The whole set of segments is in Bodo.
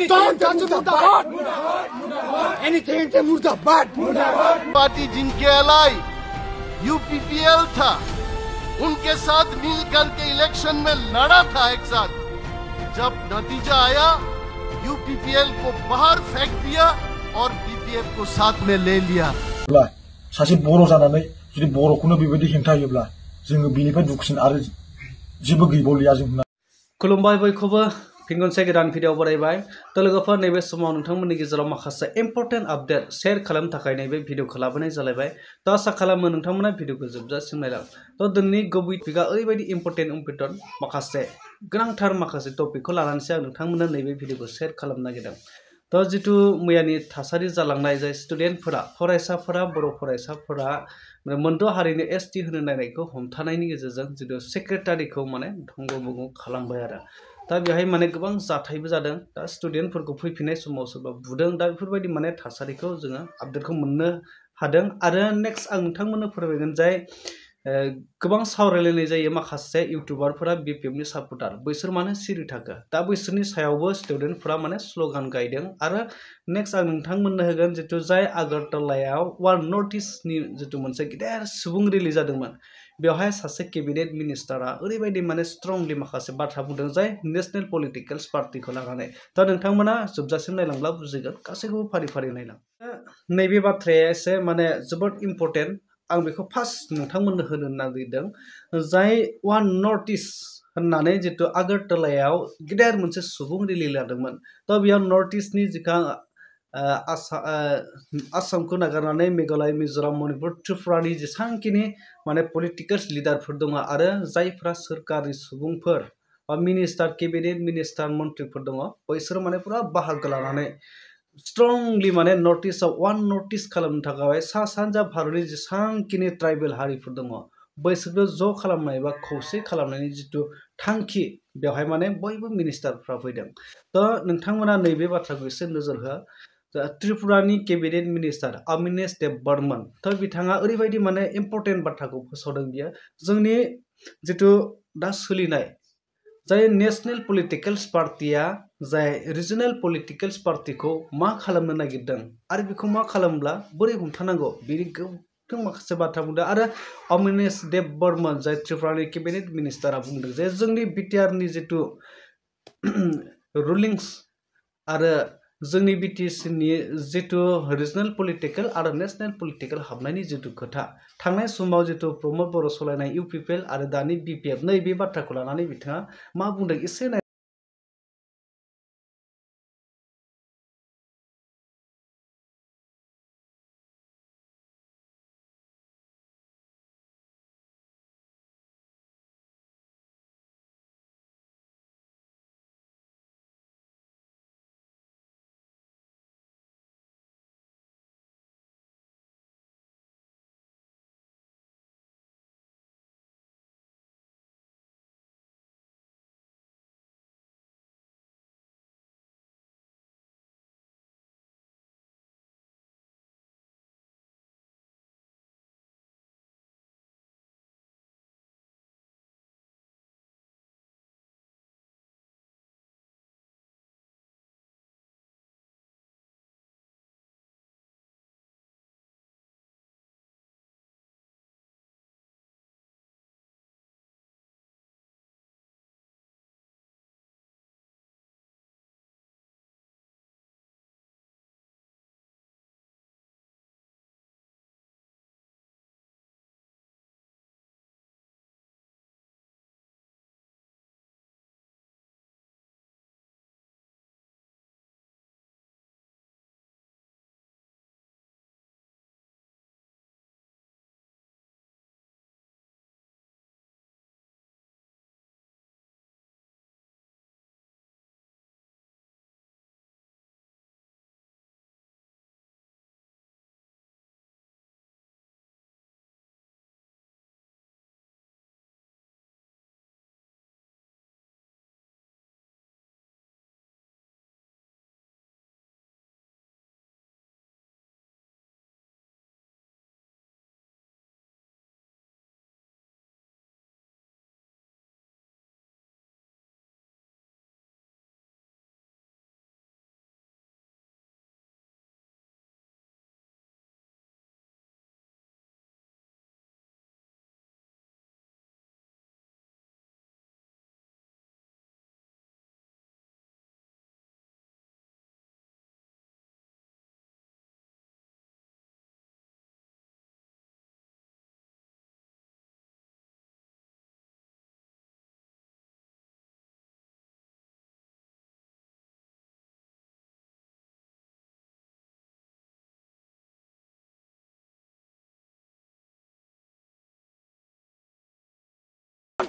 Don't touch Murdabad! Anything to Murdabad! Party जिनके अलाई यूपीपीएल था, उनके साथ मिलकर के इलेक्शन में लड़ा था एक साथ। जब नतीजा आया, यूपीपीएल को बाहर फेंक दिया और बीपीएफ को साथ में ले लिया। सासे बर' जानानै जुदि बर'खौनो बेबायदि हेंथा होयोब्ला जोङो बेनिफ्राय दुखुसिन आरो जेबो गैबावलिया जोंना। खुलुमबाय बयखौबो फिन खनसे गोदान भिडिअ बरायबाय। तो लोगोफोर नैबे समाव नोंथांमोननि गेजेराव माखासे इम्पर्टेन्ट आपडेट शेयार खालामनो थाखाय नैबे भिडिअखौ लाबोनाय जालायबाय। तो आसा खालामो नोंथांमोना भिडिअखौ जोबजासिम नायलां। तो दिनैनि गुबै टपिकआ ओरैबायदि इम्पर्टेन्ट माखासे गोनांथार माखासे टपिकखौ लानानैसो आं नोंथांमोननो नैबे भिडिअखौ शेयार खालामनो नागिरदों। तो जितु मैयानि थासारि जालांनाय जाय स्टुडेन्टफोरा फरायसाफोरा बर' फरायसाफोरा मोनद' हारिनि एसटि होनो नायनायखौ हमथानायनि गेजेरजों जितु सेक्रेटारिखौ माने दंग' बंग' खालामबाय आरो दा बेहाय माने गोबां जाथायबो जादों। दा स्टुडेन्टफोरखौ फैफिननाय समाव सोरबा बुदों। दा बेफोरबायदि माने थासारिखौ जोङो आपडेटखौ मोननो हादों। आरो नेक्स्ट आं नोंथांमोननो फोरमायगोन जाय गोबां सावरायलायनाय जायो माखासे इउटुबारफोरा बिपिएफनि सापर्टार बैसोर मानो सिरि थाखो। दा बैसोरनि सायावबो स्टुडेन्टफोरा माने स्ल'गान गायदों। आरो नेक्स्ट आं नोंथांमोननो होगोन जितु जाय आगरतलायाव वान नर्थ इस्टनि जितु मोनसे गिदिर सुबुं रेलि जादोंमोन, बेवहाय सासे केबिनेट मिनिस्टारा ओरैबायदि माने स्ट्रंलि माखासे बाथ्रा बुंदों जाय नेशनेल पलिटिकेल्स पार्टिखौ लानानै। दा नोंथांमोना जोबजासिम नायलांब्ला बुजिगोन, गासैखौबो फारि फारि नायलां। नैबे बाथ्राया एसे माने जोबोद इम्पर्टेन्ट। आं बेखौ फार्स्ट नोंथांमोननो होनो नागिरदों जाय वान नर्थ इस्ट होननानै जितु आगरतलायाव गिदिर मोनसे सुबुं रेलि लादोंमोन। थ' बेयाव नर्थ इस्टनि जिखा आसामखौ नागारनानै मेघालय, मिज'राम, मणिपुर, त्रिपुरानि जेसांखिनि माने पलिटिकेल्स लिडारफोर दङ आरो जायफ्रा सोरखारि सुबुंफोर बा मिनिस्टार, केबिनेट मिनिस्टार, मन्थ्रिफोर दङ, बैसोर माने पुरा बाहागो लानानै स्ट्रंलि माने नर्थ इस्टआव वान नर्थ इस्ट खालामनो थाखाय सा सानजा भारतनि जेसांखिनि ट्राइबेल हारिफोर दङ बैसोरखौ ज' खालामनाय बा खौसे खालामनायनि जितु थांखि, बेवहाय माने बयबो मिनिस्टारफ्रा फैदों। थ' नोंथांमोना नैबे बाथ्राखौ एसे नोजोर हो। त्रिपुरानि केबिनेट मिनिस्टार अविनाश देव बर्मन, थ' बिथाङा ओरैबायदि माने इम्पर्टेन्ट बाथ्राखौ फोसावदों। बियो जोंनि जितु दा सोलिनाय जाय नेशनेल पलिटिकेल्स पार्टिया जाय रिजनेल पलिटिकेल्स पार्टिखौ मा खालामनो नागिरदों आरो बेखौ मा खालामब्ला बोरै हमथानांगौ, बेनि गोबां माखासे बाथ्रा बुंदों। आरो अविनाश देव बर्मन जाय त्रिपुरानि केबिनेट मिनिस्टारा बुंदों जे जोंनि बिटिआरनि जितु रुलिंस आरो जोंनि बिटिसिनि जितु रिजनेल पलिटिकेल आरो नेशनेल पलिटिकेल हाबनायनि जितु खोथा, थांनाय समाव जितु प्रमद बर' सालायनाय इउपिपिएल आरो दानि बिपिएफ नैबे बाथ्राखौ लानानै बिथाङा मा बुंदों एसे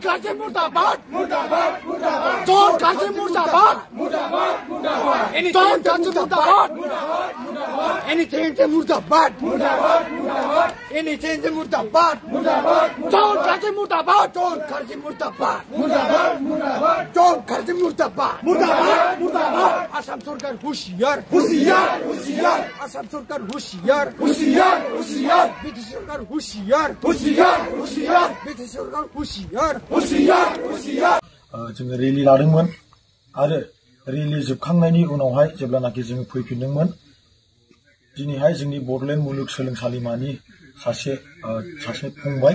Kashim Murdabad! Don't Kashim Murdabad! Don't Kashim Murdabad! Anything to Murdabad! Anything to Murdabad! Don't Kashim Murdabad! Don't Kashim Murdabad! Don't Kashim Murdabad! Assam Sarkar Hushiyar! Assam Sarkar Hushiyar! British Sarkar Hushiyar! British Sarkar Hushiyar! जोङो रेलि लादोंमोन आरो रेलि जोबखांनायनि उनावहाय जेब्लानाखि जोङो फैफिनदोंमोन दिनैहाय जोंनि बड'लेण्ड मुलुगसोलोंसालिमानि सासे फंबाय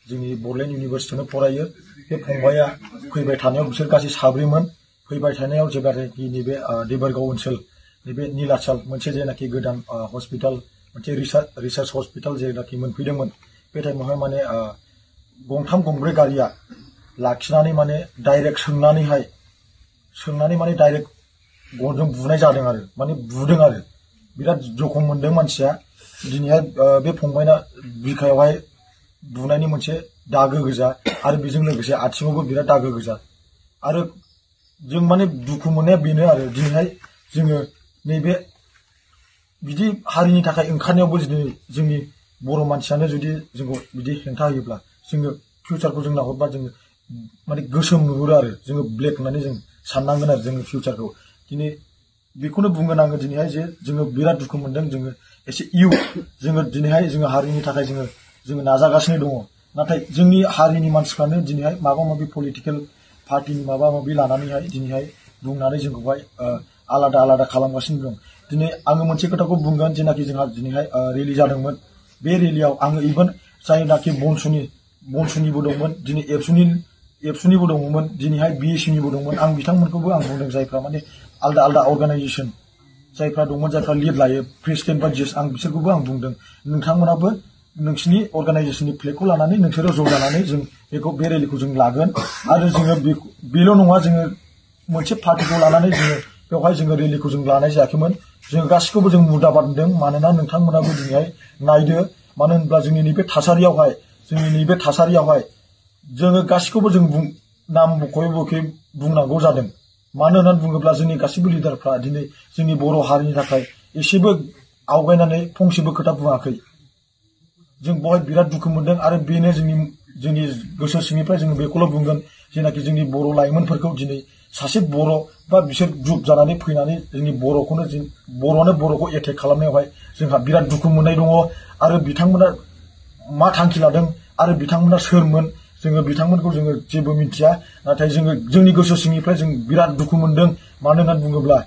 जोंनि बड'लेण्ड इउनिभारसिटियावनो फरायो बे फंबाया फैबाय थानायाव बिसोर गासै साब्रैमोन फैबाय थानायाव जेब्लानाखि नैबे देबरगाव ओनसोल नैबे नीलाचल मोनसे जेनाखि गोदान हस्पिटाल मोनसे रिसार्च हस्पिटाल जेनाखि मोनफैदोंमोन बे टाइमावहाय माने गंथाम गंब्रै गारिया लाखिनानै माने डाइरेक्ट सोंनानै माने डाइरेक्ट गनजों बुनाय जादों आरो माने बुदों आरो बिराद जखम मोनदों मानसिया दिनैहाय बे फंबायना बिखायावहाय बुनायनि मोनसे दागो गोजा आरो बेजों लोगोसे आथिङावबो बिराद दागो गोजा आरो जों माने दुखु मोननाया बेनो आरो दिनैहाय जोङो नैबे बिदि हारिनि थाखाय ओंखारनायावबो जोंनि बर' मानसियानो जुदि जोंखौ बिदि हेंथा होयोब्ला जोङो फिउचारखौ जों नाहरबा जोङो माने गोसोम नुहुरो आरो जोङो ब्लेक होननानै जों साननांगोन आरो जोङो फिउचारखौ दिनै बेखौनो बुंगोन आङो दिनैहाय जे जोङो बिराद दुखु मोनदों जोङो एसे जोङो दिनैहाय जोङो हारिनि थाखाय जोङो नाजागासिनो दङ नाथाय जोंनि हारिनि मानसिफ्रानो दिनैहाय माबा माबि पलिटिकेल पार्टिनि माबा माबि लानानैहाय दिनैहाय बुंनानै जोंखौहाय आलादा खालामगासिनो दं दिनै आङो मोनसे खोथाखौ बुंगोन जेनाखि जोंहा दिनैहाय रेलि जादोंमोन बे रेलियाव आङो इभेन जायनाखि बनसुनिबो दंमोन दिनै एबसुनिबो दंमोन दिनैहाय बिएससिनिबो दंमोन आं बिथांमोनखौबो आं बुंदों जायफ्रा माने आलदा अर्गानाइजेसन जायफ्रा दंमोन जायफ्रा लिड लायो प्रेसिडेन्ट बा जज आं बिसोरखौबो आं बुंदों नोंथांमोनाबो नोंसिनि अर्गानाइजेसननि फ्लेगखौ लानानै नोंसोरो ज' जानानै जों बे रेलिखौ जों लागोन आरो जोङो बेल' नङा जोङो मोनसे पार्टिखौ लानानै जोङो बेवहाय जोङो रेलिखौ जों लानाय जायाखैमोन जों गासिखौबो जों मुर्दाबाद होनदों मानोना नोंथांमोनाबो दिनैहाय नायदो मानो होनब्ला जोंनि नैबे थासारियावहाय जोङो गासिखौबो जों नाम बख'यै बुंनांगौ जादों मानो होननानै बुङोब्ला जोंनि गासिबो लिडारफ्रा दिनै जोंनि बर' हारिनि थाखाय एसेबो आवगायनानै फंसेबो खोथा बुङाखै जों बेवहाय बिराद दुखु मोनदों आरो बेनो जोंनि गोसो सिंनिफ्राय जोङो बेखौल' बुंगोन जेनाखि जोंनि बर' लाइमोनफोरखौ दिनै सासे बर' बा बिसोर ग्रुप जानानै फैनानै जोंनि बर'खौ एटेक खालामनायावहाय जोंहा बिराद दुखु मोननाय दङ आरो बिथांमोना मा थांखि लादों आरो बिथांमोना सोरमोन जोङो बिथांमोनखौ जोङो जेबो मिथिया नाथाय जोङो जोंनि गोसो सिंनिफ्राय जों बिराद दुखु मोनदों मानो होननानै बुङोब्ला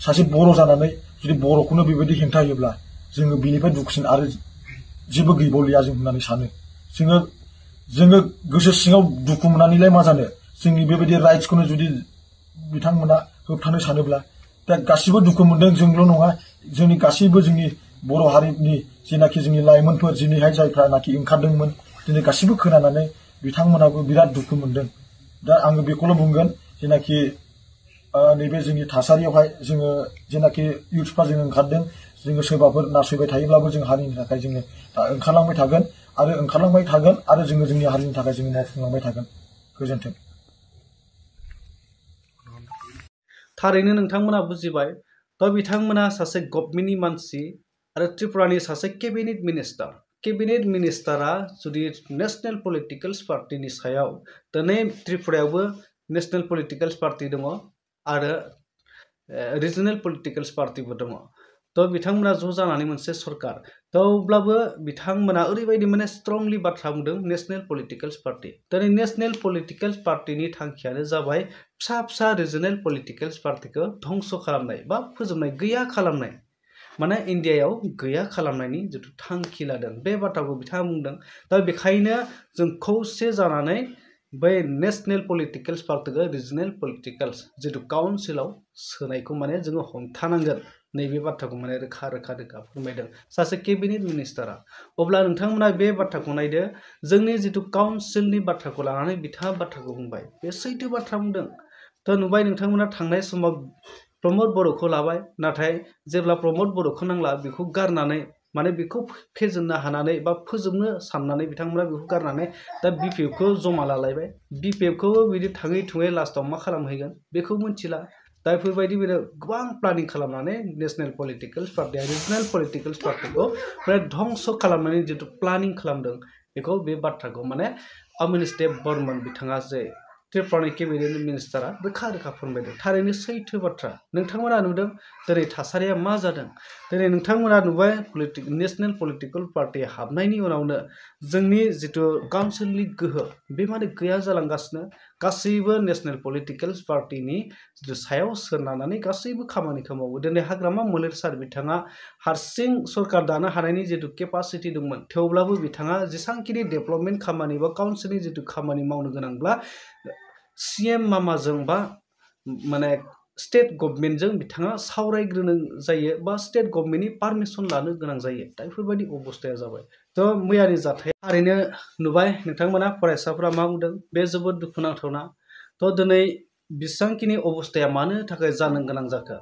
सासे बर' जानानै जुदि बर'खौनो बेबायदि हेंथा होयोब्ला जोङो बेनिफ्राय दुखुसिन आरो जेबो गैबावलिया जों होननानै सानो जोङो गोसो सिङाव दुखु मोननानैलाय मा जानो जोंनि बेबायदि राइट्सखौनो जुदि बिथांमोना होबथानो सानोब्ला दा गासिबो दुखु मोनदों जोंल' नङा जोंनि गासैबो जोंनि बर' हारिनि जेनाखि जोंनि लाइमोनफोर दिनैहाय जायफ्रानाखि ओंखारदोंमोन दिनै गासिबो खोनानानै बिथांमोनाबो बिराद दुखु मोनदों दा आङो बेखौल' बुंगोन जेनाखि नैबे जोंनि थासारियावहाय जोङो जेनाखि इउथफ्रा जोङो ओंखारदों जोङो सोरबाफोर नासयबाय थायोब्लाबो जों हारिनि थाखाय जोङो ओंखारलांबाय थागोन आरो जोङो जोंनि हारिनि थाखाय जोङो मावफुंलांबाय थागोन गोजोन्थों थारैनो नोंथांमोना बुजिबाय दा बिथांमोना सासे गभर्नमेन्टनि मानसि आरो त्रिपुरानि सासे केबिनेट मिनिस्टारा जुदि नेशनेल पलिटिकेल्स पार्टिनि सायाव दिनै त्रिपुरायावबो नेशनेल पलिटिकेल्स पार्टि दङ आरो रिजनेल पलिटिकेल्स पार्टिबो दङ थ' बिथांमोना ज' जानानै मोनसे सरकार थेवब्लाबो बिथांमोना ओरैबायदि माने स्ट्रंलि बाथ्रा बुंदों नेशनेल पलिटिकेल्स पार्टि दिनै नेशनेल पलिटिकेल्स पार्टिनि थांखियानो जाबाय फिसा रिजनेल पलिटिकेल्स पार्टिखौ धंस खालामनाय बा फोजोबनाय गैया खालामनाय माने इन्डियायाव गैया खालामनायनि जिथु थांखि लादों बे बाथ्राखौ बिथाङा बुंदों दा बेखायनो जों खौसे जानानै बै नेशनेल पलिटिकेल्स पार्टिखौ रिजनेल पलिटिकेल्स जिथु काउन्सिलाव सोनायखौ माने जोङो हमथानांगोन नैबे बाथ्राखौ माने रोखा फोरमायदों सासे केबिनेट मिनिस्टारा अब्ला नोंथांमोना बे बाथ्राखौ नायदो जोंनि जिथु काउन्सिलनि बाथ्राखौ लानानै बिथाङा बाथ्राखौ बुंबाय बे सैथो बाथ्रा बुंदों थ' नुबाय नोंथांमोना थांनाय समाव प्रमद बर'खौ लाबाय नाथाय जेब्ला प्रमद बर'खौ नांला बेखौ गारनानै माने बेखौ फेजेननो हानानै बा फोजोबनो साननानै बिथांमोना बेखौ गारनानै दा BPF खौ जमा लालायबाय BPF खौ बिदि थाङै थुङै लास्टआव मा खालामहैगोन बेखौ मिथिला दा बेफोरबायदि गोबां प्लानिं खालामनानै national political party regional political पार्टीखौ माने धंस खालामनानै जितु प्लानिं खालामदों बेखौ बे बाथ्राखौ माने अमिश देव बर्मन बिथाङा जे त्रिपुरानि केबिनेट मिनिस्टारा रोखा रोखा फोरमायदों थारैनो सैथो बाथ्रा नोंथांमोना नुदों दिनै थासारिया मा जादों दिनै नोंथांमोना नुबाय नेशनेल पलिटिकल पार्टी हाबनायनि उनावनो जोंनि जितु काउन्सिलनि गोहो बे माने गैया जालांगासिनो गासैबो नेशनेल पलिटिकल पार्टीनि जितु सायाव सोनारनानै गासैबो खामानिखौ मावो दिनै हाग्रामा मलिर सार बिथाङा हारसिं सरकार दानो हानायनि जितु केपासिटी दंमोन थेवब्लाबो बिथाङा जेसांखिनि डेभेलपमेन्ट खामानि बा काउन्सिलनि जितु खामानि मावनो गोनांब्ला CM मामाजों बा माने स्टेट गभर्नमेन्टजों बिथाङा सावरायग्रोनो जायो बा स्टेट गभर्नमेन्टनि पारमिसन लानो गोनां जायो दा बेफोरबायदि अबस्थाया जाबाय थ' मैयानि जाथाया थारैनो नुबाय नोंथांमोना फरायसाफोरा मा बुंदों बे जोबोद दुखुनांथावना थ' दिनै बेसेबांखिनि अबस्थाया मानो थाखाय जानो गोनां जाखो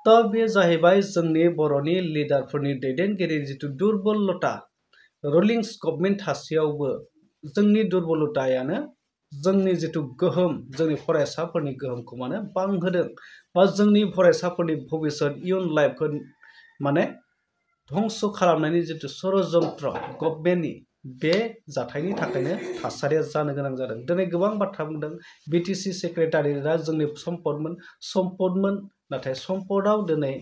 थ' बे जाहैबाय जोंनि बर'नि लिडारफोरनि दैदेनगिरि जितु दुरबलता रुलिंस गभर्नमेन्ट थासेयावबो जोंनि दुरबलतायानो जोंनि जितु गोहोम जोंनि फरायसाफोरनि गोहोमखौ माने बांहोदों बा जोंनि फरायसाफोरनि भबिष्यत इयुन लाइफखौ माने धंस खालामनायनि जितु षड़यन्त्र गभर्नमेन्टनि बे जाथायनि थाखायनो थासारिया जानो गोनां जादों दिनै गोबां बाथ्रा बुंदों BTC सेक्रेटारियेटआ जोंनि सम्पदमोन नाथाय सम्पदाव दिनै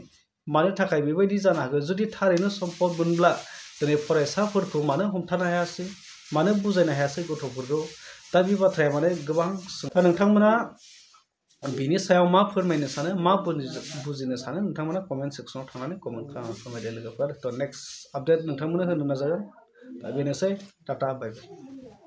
मानो थाखाय बेबायदि जानो हागौ जुदि थारैनो सम्पदमोनब्ला दिनै फरायसाफोरखौ मानो हमथानो हायासै मानो बुजायनो हायासै गथ'फोरखौ दा बे बाथ्राया माने गोबां दा नोंथांमोना बिनि सायाव मा फोरमायनो सानो मा बुजिनो सानो नोंथांमोना कमेन्ट सेक्सनाव थांनानै कमेन्ट खालामना फोरमायदो लोगोफोर थ' नेक्स्ट आपडेट नोंथांमोना होनो नाजागोन दा बेनोसै टाटा बाय बाय